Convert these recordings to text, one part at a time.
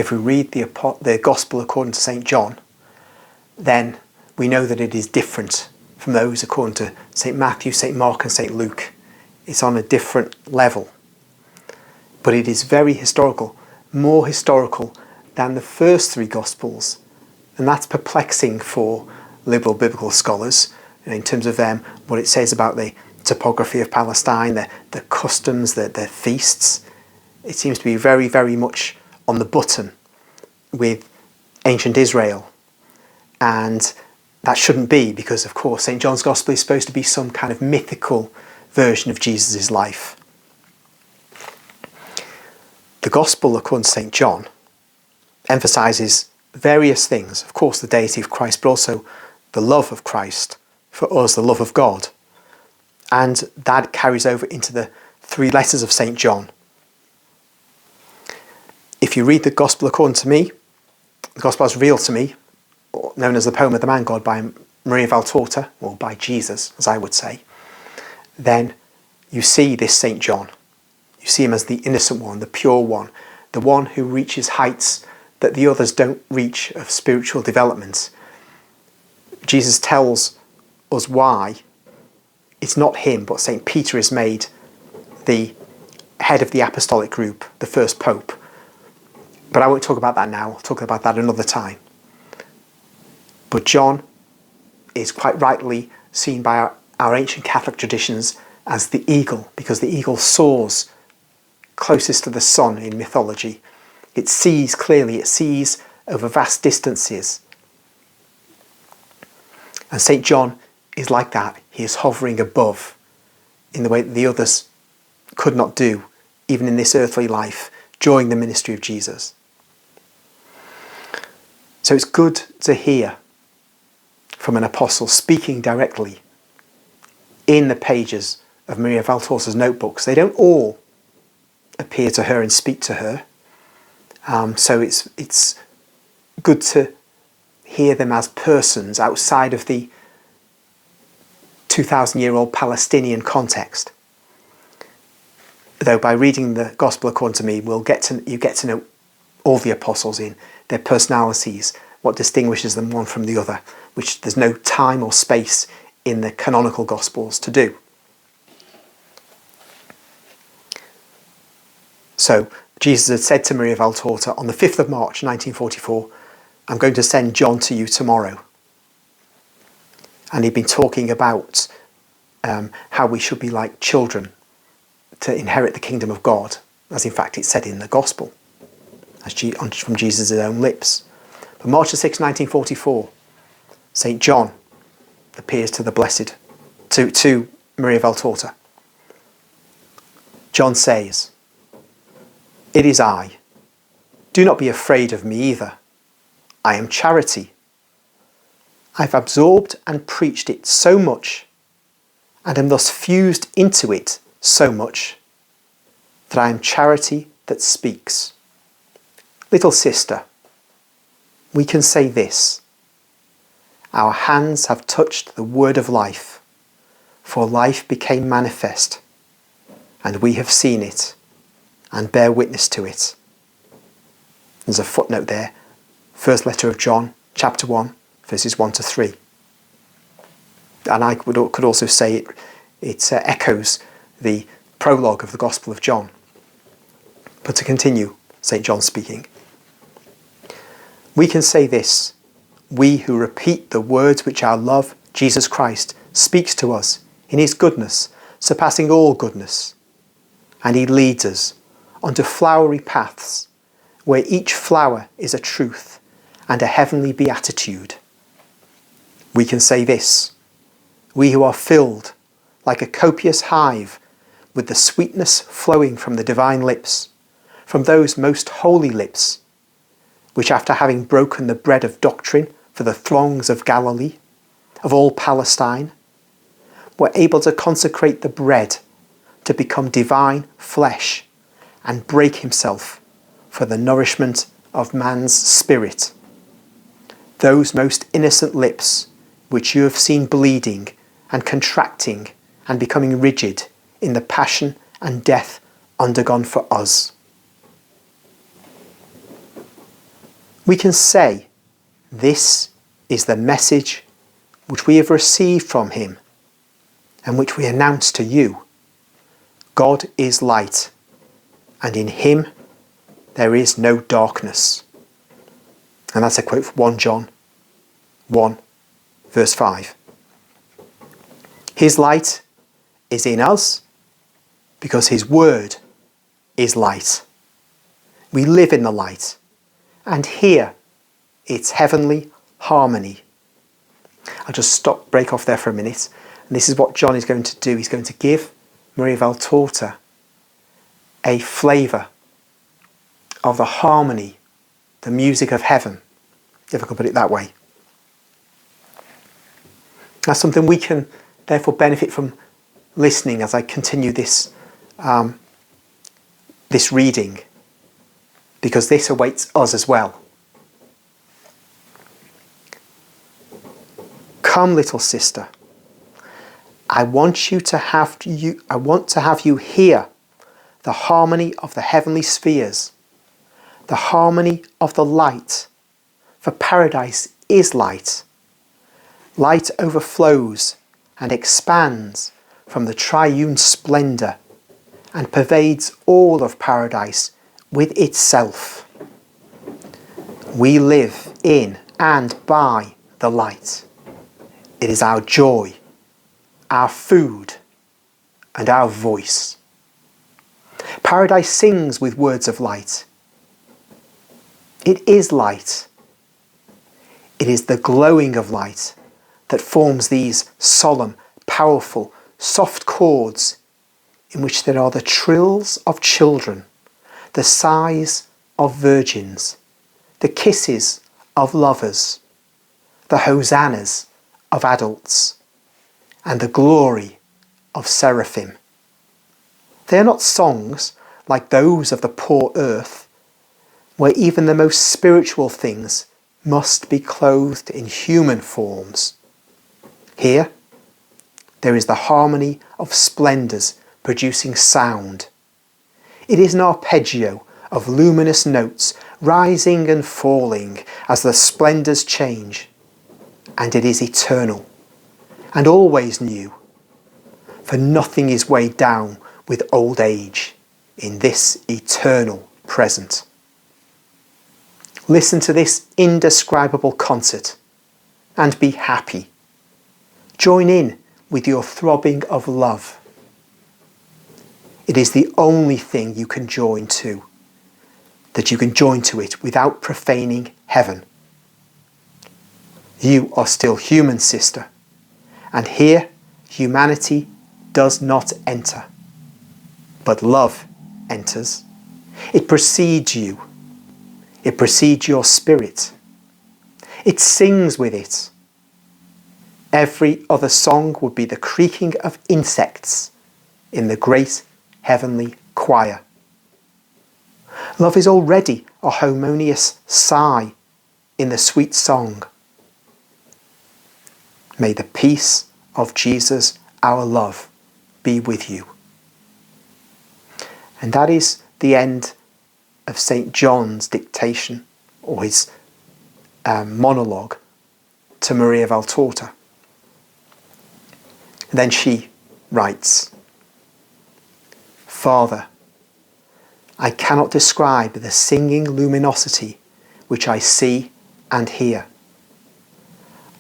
If we read the Gospel according to St. John, then we know that it is different from those according to St. Matthew, St. Mark and St. Luke. It's on a different level. But it is very historical, more historical than the first three Gospels. And that's perplexing for liberal biblical scholars, in terms of what it says about the topography of Palestine, the customs, the feasts. It seems to be very, very much on the button with ancient Israel. And that shouldn't be, because of course St. John's Gospel is supposed to be some kind of mythical version of Jesus' life. The Gospel according to St. John emphasises various things. Of course, the deity of Christ, but also the love of Christ for us, the love of God. And that carries over into the three letters of St. John. If you read the Gospel according to me, the Gospel as revealed to me, known as the Poem of the Man God by Maria Valtorta, or by Jesus, as I would say, then you see this St. John. You see him as the innocent one, the pure one, the one who reaches heights that the others don't reach of spiritual development. Jesus tells us why it's not him, but St. Peter is made the head of the apostolic group, the first pope. But I won't talk about that now. I'll talk about that another time. But John is quite rightly seen by our ancient Catholic traditions as the eagle, because the eagle soars closest to the sun in mythology. It sees clearly, it sees over vast distances. And St. John is like that. He is hovering above in the way that the others could not do, even in this earthly life, during the ministry of Jesus. So it's good to hear from an apostle speaking directly in the pages of Maria Valtorta's notebooks. They don't all appear to her and speak to her. So it's good to hear them as persons outside of the 2,000-year-old Palestinian context. Though by reading the Gospel according to me, you get to know all the apostles in their personalities, what distinguishes them one from the other, which there's no time or space in the canonical Gospels to do. So Jesus had said to Maria Valtorta on the 5th of March 1944, I'm going to send John to you tomorrow. And he'd been talking about how we should be like children to inherit the kingdom of God, as in fact it's said in the Gospel, from Jesus' own lips. But March the 6th, 1944, St. John appears to the Blessed, to Maria Valtorta. John says, "It is I. Do not be afraid of me either. I am charity. I've absorbed and preached it so much, and am thus fused into it so much, that I am charity that speaks. Little sister, we can say this: our hands have touched the word of life, for life became manifest, and we have seen it, and bear witness to it." There's a footnote there. First letter of John, chapter 1, verses 1 to 3. And I could also say it echoes the prologue of the Gospel of John. But to continue, St. John speaking. We can say this, we who repeat the words which our love, Jesus Christ, speaks to us in his goodness, surpassing all goodness. And he leads us onto flowery paths, where each flower is a truth and a heavenly beatitude. We can say this, we who are filled like a copious hive with the sweetness flowing from the divine lips, from those most holy lips, which after having broken the bread of doctrine for the throngs of Galilee, of all Palestine, were able to consecrate the bread to become divine flesh and break himself for the nourishment of man's spirit. Those most innocent lips which you have seen bleeding and contracting and becoming rigid in the passion and death undergone for us. We can say, this is the message which we have received from him and which we announce to you. God is light, and in him there is no darkness. And that's a quote from 1 John 1, verse 5. His light is in us because his word is light. We live in the light and hear its heavenly harmony. I'll just break off there for a minute. And this is what John is going to do. He's going to give Maria Valtorta a flavour of the harmony, the music of heaven, if I can put it that way. That's something we can therefore benefit from listening as I continue this reading, because this awaits us as well. Come, little sister, I want to have you hear the harmony of the heavenly spheres, the harmony of the light, for paradise is light. Light overflows and expands from the triune splendour and pervades all of paradise with itself. We live in and by the light. It is our joy, our food, and our voice. Paradise sings with words of light. It is light. It is the glowing of light that forms these solemn, powerful, soft chords in which there are the trills of children, the sighs of virgins, the kisses of lovers, the hosannas of adults, and the glory of seraphim. They are not songs like those of the poor earth, where even the most spiritual things must be clothed in human forms. Here, there is the harmony of splendours producing sound. It is an arpeggio of luminous notes rising and falling as the splendours change, and it is eternal and always new, for nothing is weighed down with old age in this eternal present. Listen to this indescribable concert and be happy. Join in with your throbbing of love. It is the only thing you can join to, that you can join to it without profaning heaven. You are still human, sister, and here humanity does not enter, but love enters. It precedes you. It precedes your spirit. It sings with it. Every other song would be the creaking of insects in the great heavenly choir. Love is already a harmonious sigh in the sweet song. May the peace of Jesus, our love, be with you. And that is the end of St. John's dictation, or his monologue to Maria Valtorta. And then she writes, Father, I cannot describe the singing luminosity which I see and hear.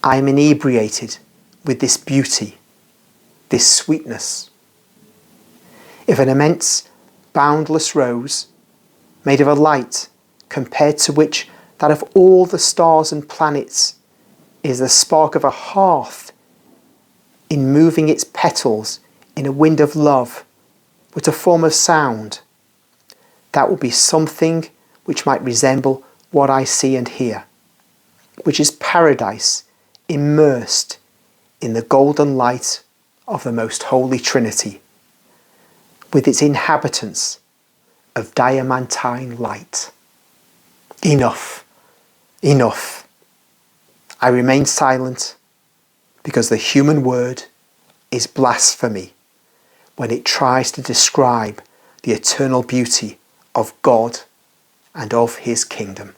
I am inebriated with this beauty, this sweetness. If an immense, boundless rose, made of a light compared to which that of all the stars and planets is the spark of a hearth in moving its petals in a wind of love, with a form of sound, that will be something which might resemble what I see and hear, which is paradise immersed in the golden light of the most holy Trinity, with its inhabitants of diamantine light. Enough, enough. I remain silent because the human word is blasphemy when it tries to describe the eternal beauty of God and of his kingdom.